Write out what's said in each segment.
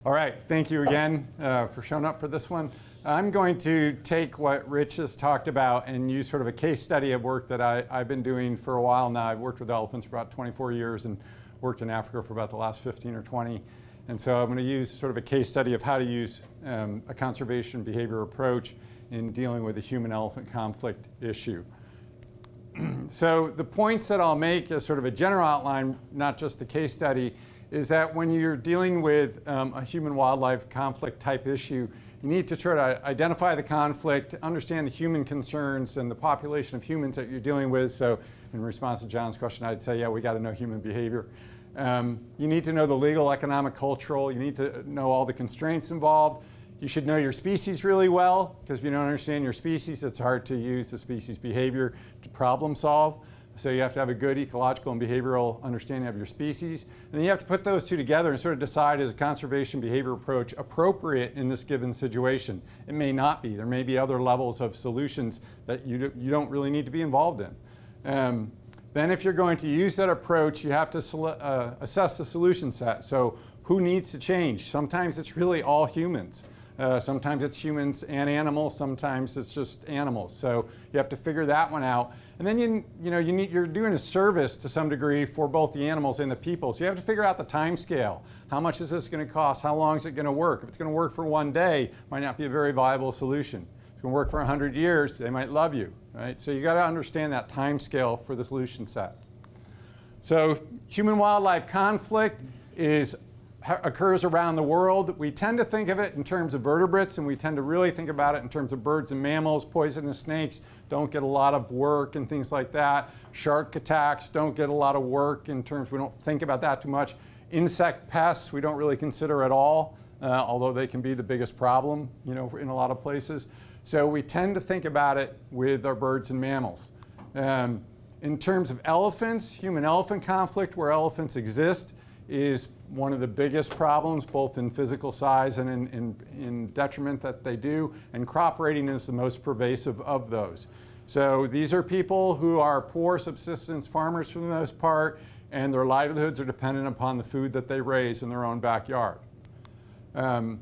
All right, thank you again for showing up for this one. I'm going to take what Rich has talked about and use sort of a case study of work that I've been doing for a while now. I've worked with elephants for about 24 years and worked in Africa for about the last 15 or 20. And so I'm going to use sort of a case study of how to use a conservation behavior approach in dealing with the human-elephant conflict issue. So the points that I'll make as sort of a general outline, not just the case study, is that when you're dealing with a human-wildlife conflict type issue, you need to try to identify the conflict, understand the human concerns and the population of humans that you're dealing with. So in response to John's question, I'd say, yeah, we got to know human behavior. You need to know the legal, economic, cultural. You need to know all the constraints involved. You should know your species really well, because if you don't understand your species, it's hard to use the species behavior to problem solve. So you have to have a good ecological and behavioral understanding of your species. And then you have to put those two together and sort of decide, is a conservation behavior approach appropriate in this given situation? It may not be. There may be other levels of solutions that you don't really need to be involved in. Then if you're going to use that approach, you have to assess the solution set. So who needs to change? Sometimes it's really all humans. Sometimes it's humans and animals. Sometimes it's just animals. So you have to figure that one out. And then you're doing a service to some degree for both the animals and the people. So you have to figure out the time scale. How much is this going to cost? How long is it going to work? If it's going to work for one day, it might not be a very viable solution. If it's going to work for 100 years, they might love you, right? So you got to understand that time scale for the solution set. So human-wildlife conflict occurs around the world. We tend to think of it in terms of vertebrates, and we tend to really think about it in terms of birds and mammals. Poisonous snakes don't get a lot of work and things like that. Shark attacks don't get a lot of work in terms, we don't think about that too much. Insect pests we don't really consider at all, although they can be the biggest problem, in a lot of places. So we tend to think about it with our birds and mammals. In terms of elephants, human-elephant conflict, where elephants exist, is one of the biggest problems, both in physical size and in detriment that they do, and crop raiding is the most pervasive of those. So these are people who are poor subsistence farmers for the most part, and their livelihoods are dependent upon the food that they raise in their own backyard. In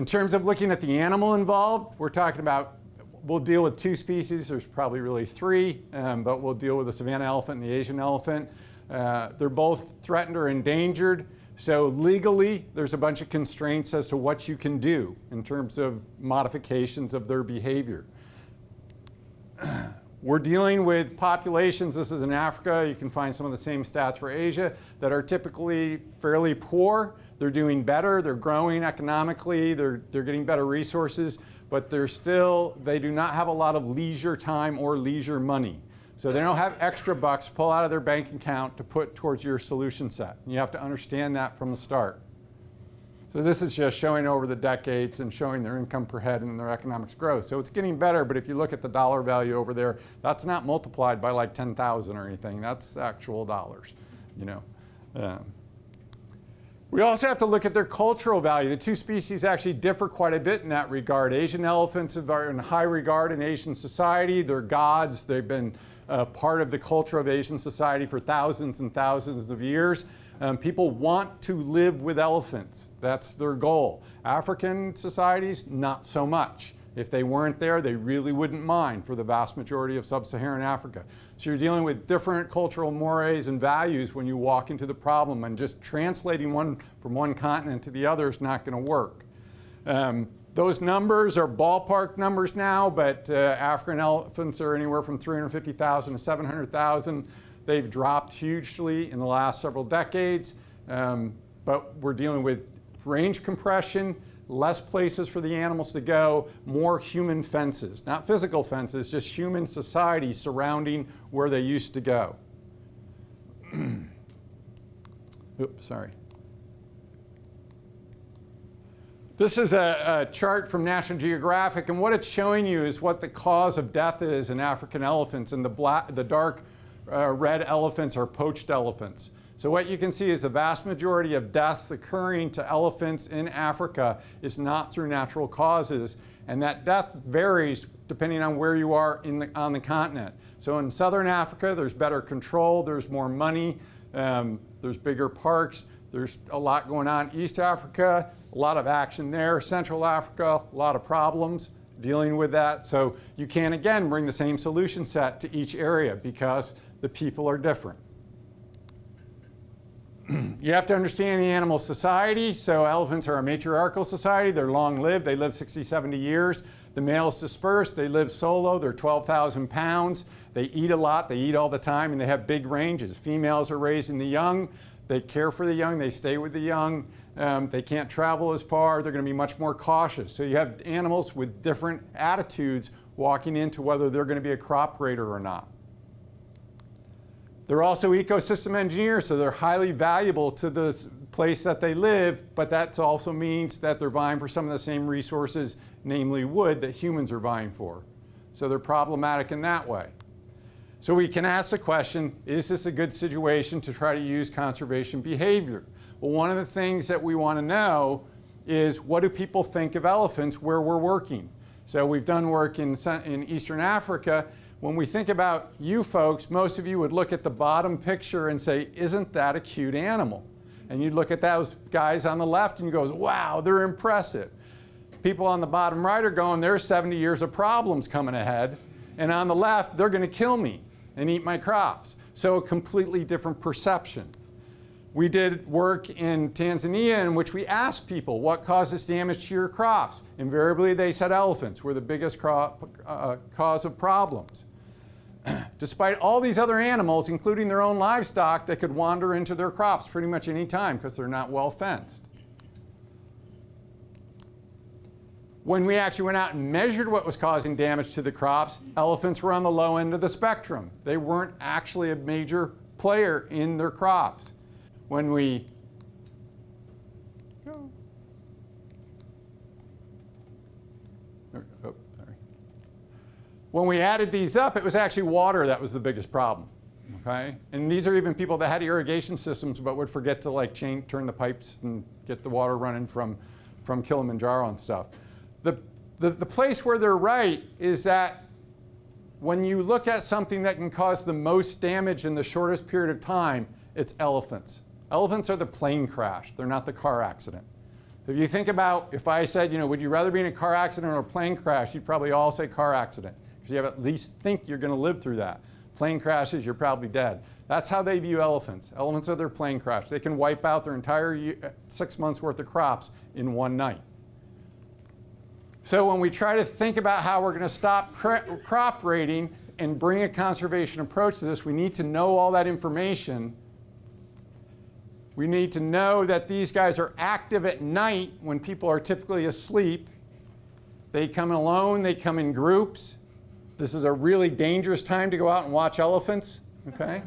terms of looking at the animal involved, we're talking about, we'll deal with two species, there's probably really three, but we'll deal with the savanna elephant and the Asian elephant. They're both threatened or endangered. So legally, there's a bunch of constraints as to what you can do in terms of modifications of their behavior. We're dealing with populations, this is in Africa, you can find some of the same stats for Asia, that are typically fairly poor. They're doing better, they're growing economically, they're getting better resources, but they do not have a lot of leisure time or leisure money. So they don't have extra bucks to pull out of their bank account to put towards your solution set. You have to understand that from the start. So this is just showing over the decades and showing their income per head and their economics growth. So it's getting better, but if you look at the dollar value over there, that's not multiplied by like 10,000 or anything. That's actual dollars, We also have to look at their cultural value. The two species actually differ quite a bit in that regard. Asian elephants are in high regard in Asian society. They're gods. They've been part of the culture of Asian society for thousands and thousands of years. People want to live with elephants. That's their goal. African societies, not so much. If they weren't there, they really wouldn't mind for the vast majority of sub-Saharan Africa. So you're dealing with different cultural mores and values when you walk into the problem, and just translating one from one continent to the other is not going to work. Those numbers are ballpark numbers now, but African elephants are anywhere from 350,000 to 700,000. They've dropped hugely in the last several decades, but we're dealing with range compression, less places for the animals to go, more human fences, not physical fences, just human society surrounding where they used to go. Oops, sorry. This is a chart from National Geographic, and what it's showing you is what the cause of death is in African elephants, and the dark red elephants are poached elephants. So what you can see is the vast majority of deaths occurring to elephants in Africa is not through natural causes, and that death varies depending on where you are on the continent. So in southern Africa, there's better control, there's more money, there's bigger parks. There's a lot going on. East Africa, a lot of action there. Central Africa, a lot of problems dealing with that. So you can't, again, bring the same solution set to each area because the people are different. You have to understand the animal society. So elephants are a matriarchal society. They're long-lived. They live 60, 70 years. The males disperse. They live solo. They're 12,000 pounds. They eat a lot. They eat all the time, and they have big ranges. Females are raising the young. They care for the young. They stay with the young. They can't travel as far. They're going to be much more cautious. So you have animals with different attitudes walking into whether they're going to be a crop raider or not. They're also ecosystem engineers, so they're highly valuable to the place that they live, but that also means that they're vying for some of the same resources, namely wood, that humans are vying for. So they're problematic in that way. So we can ask the question, is this a good situation to try to use conservation behavior? Well, one of the things that we want to know is, what do people think of elephants where we're working? So we've done work in Eastern Africa. When we think about you folks, most of you would look at the bottom picture and say, isn't that a cute animal? And you'd look at those guys on the left and you go, wow, they're impressive. People on the bottom right are going, there's 70 years of problems coming ahead. And on the left, they're going to kill me and eat my crops. So a completely different perception. We did work in Tanzania in which we asked people, what causes damage to your crops? Invariably, they said elephants were the biggest cause of problems. Despite all these other animals, including their own livestock, that could wander into their crops pretty much any time because they're not well fenced. When we actually went out and measured what was causing damage to the crops, elephants were on the low end of the spectrum. They weren't actually a major player in their crops. When we When we added these up, it was actually water that was the biggest problem. Okay? And these are even people that had irrigation systems but would forget to turn the pipes and get the water running from Kilimanjaro and stuff. The place where they're right is that when you look at something that can cause the most damage in the shortest period of time, it's elephants. Elephants are the plane crash. They're not the car accident. If you think about, if I said, would you rather be in a car accident or a plane crash, you'd probably all say car accident, because you have at least think you're going to live through that. Plane crashes, you're probably dead. That's how they view elephants. Elephants are their plane crash. They can wipe out their entire 6 months worth of crops in one night. So when we try to think about how we're going to stop crop raiding and bring a conservation approach to this, we need to know all that information. We need to know that these guys are active at night when people are typically asleep. They come alone, they come in groups. This is a really dangerous time to go out and watch elephants, okay?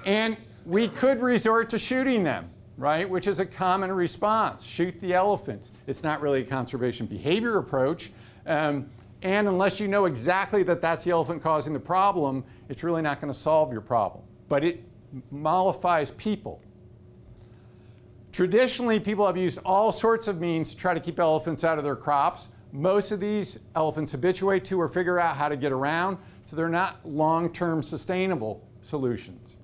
And we could resort to shooting them, right? Which is a common response. Shoot the elephants. It's not really a conservation behavior approach. And unless you know exactly that that's the elephant causing the problem, it's really not going to solve your problem. But it mollifies people. Traditionally, people have used all sorts of means to try to keep elephants out of their crops. Most of these elephants habituate to or figure out how to get around, so they're not long-term sustainable solutions.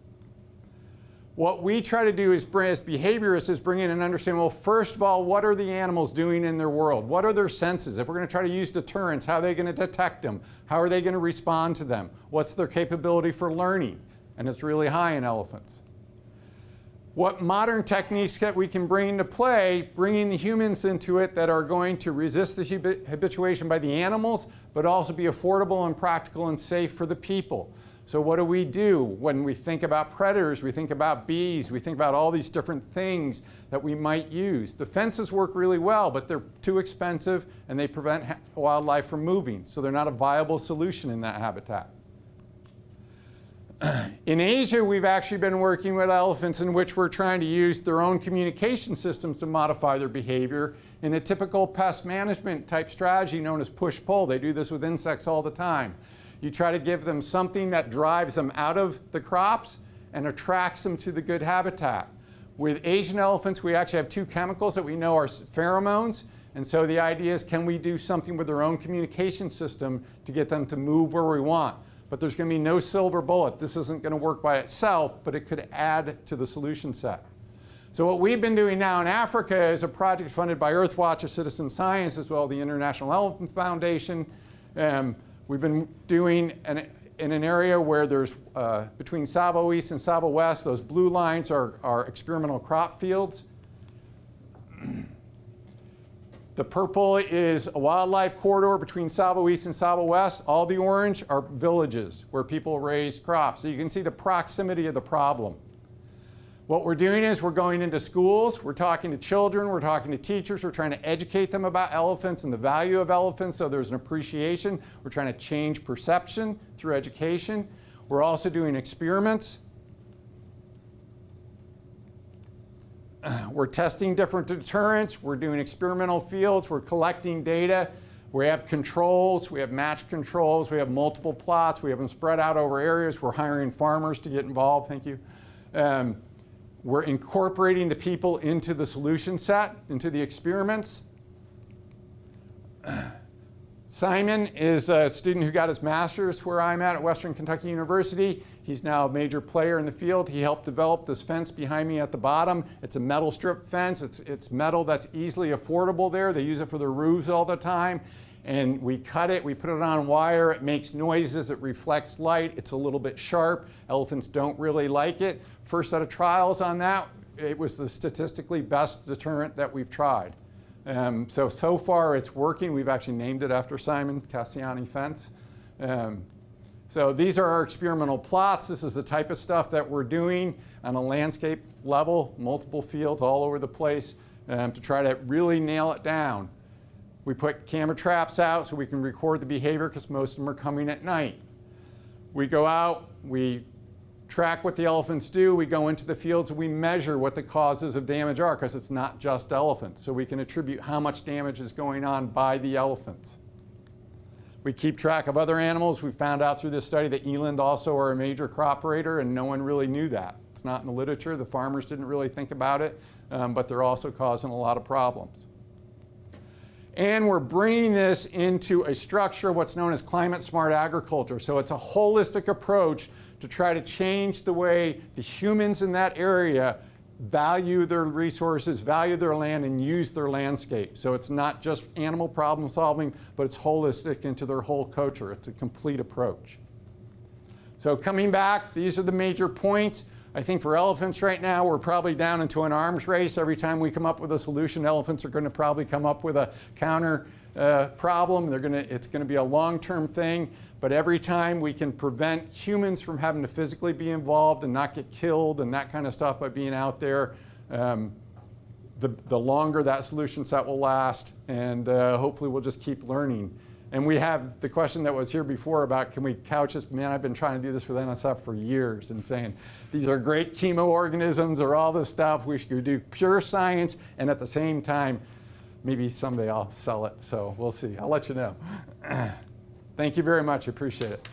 What we try to do as behaviorists is bring in and understand, well, first of all, what are the animals doing in their world? What are their senses? If we're going to try to use deterrence, how are they going to detect them? How are they going to respond to them? What's their capability for learning? And it's really high in elephants. What modern techniques that we can bring into play, bringing the humans into it that are going to resist the habituation by the animals, but also be affordable and practical and safe for the people. So what do we do when we think about predators? We think about bees. We think about all these different things that we might use. The fences work really well, but they're too expensive and they prevent wildlife from moving. So they're not a viable solution in that habitat. In Asia, we've actually been working with elephants in which we're trying to use their own communication systems to modify their behavior in a typical pest management type strategy known as push-pull. They do this with insects all the time. You try to give them something that drives them out of the crops and attracts them to the good habitat. With Asian elephants, we actually have two chemicals that we know are pheromones. And so the idea is, can we do something with their own communication system to get them to move where we want? but there's going to be no silver bullet. This isn't going to work by itself, but it could add to the solution set. So what we've been doing now in Africa is a project funded by Earthwatch, a citizen science, as well as the International Elephant Foundation. We've been doing in an area where there's between Savo East and Savo West, those blue lines are experimental crop fields. The purple is a wildlife corridor between Savo East and Savo West. All the orange are villages where people raise crops. So you can see the proximity of the problem. What we're doing is we're going into schools, we're talking to children, we're talking to teachers, we're trying to educate them about elephants and the value of elephants so there's an appreciation. We're trying to change perception through education. We're also doing experiments. We're testing different deterrents. We're doing experimental fields. We're collecting data. We have controls. We have matched controls. We have multiple plots. We have them spread out over areas. We're hiring farmers to get involved. Thank you. We're incorporating the people into the solution set, into the experiments. Simon is a student who got his master's where I'm at Western Kentucky University. He's now a major player in the field. He helped develop this fence behind me at the bottom. It's a metal strip fence. It's metal that's easily affordable there. They use it for their roofs all the time. And we cut it, we put it on wire. It makes noises, it reflects light. It's a little bit sharp. Elephants don't really like it. First set of trials on that, it was the statistically best deterrent that we've tried. So far it's working. We've actually named it after Simon, Cassiani fence. So these are our experimental plots. This is the type of stuff that we're doing on a landscape level, multiple fields all over the place to try to really nail it down. We put camera traps out so we can record the behavior because most of them are coming at night. We go out, we track what the elephants do, we go into the fields and we measure what the causes of damage are because it's not just elephants. So we can attribute how much damage is going on by the elephants. We keep track of other animals. We found out through this study that eland also are a major crop raider and no one really knew that. It's not in the literature. The farmers didn't really think about it, but they're also causing a lot of problems. And we're bringing this into a structure, what's known as climate smart agriculture. So it's a holistic approach to try to change the way the humans in that area value their resources, value their land, and use their landscape. So it's not just animal problem solving, but it's holistic into their whole culture. It's a complete approach. So coming back, these are the major points. I think for elephants right now, we're probably down into an arms race. Every time we come up with a solution, elephants are going to probably come up with a counter problem. It's going to be a long-term thing. But every time we can prevent humans from having to physically be involved and not get killed and that kind of stuff by being out there, the longer that solution set will last. And hopefully we'll just keep learning. And we have the question that was here before about can we couch this? Man, I've been trying to do this with NSF for years and saying these are great chemoorganisms or all this stuff. We should do pure science and at the same time, maybe someday I'll sell it. So we'll see. I'll let you know. Thank you very much. I appreciate it.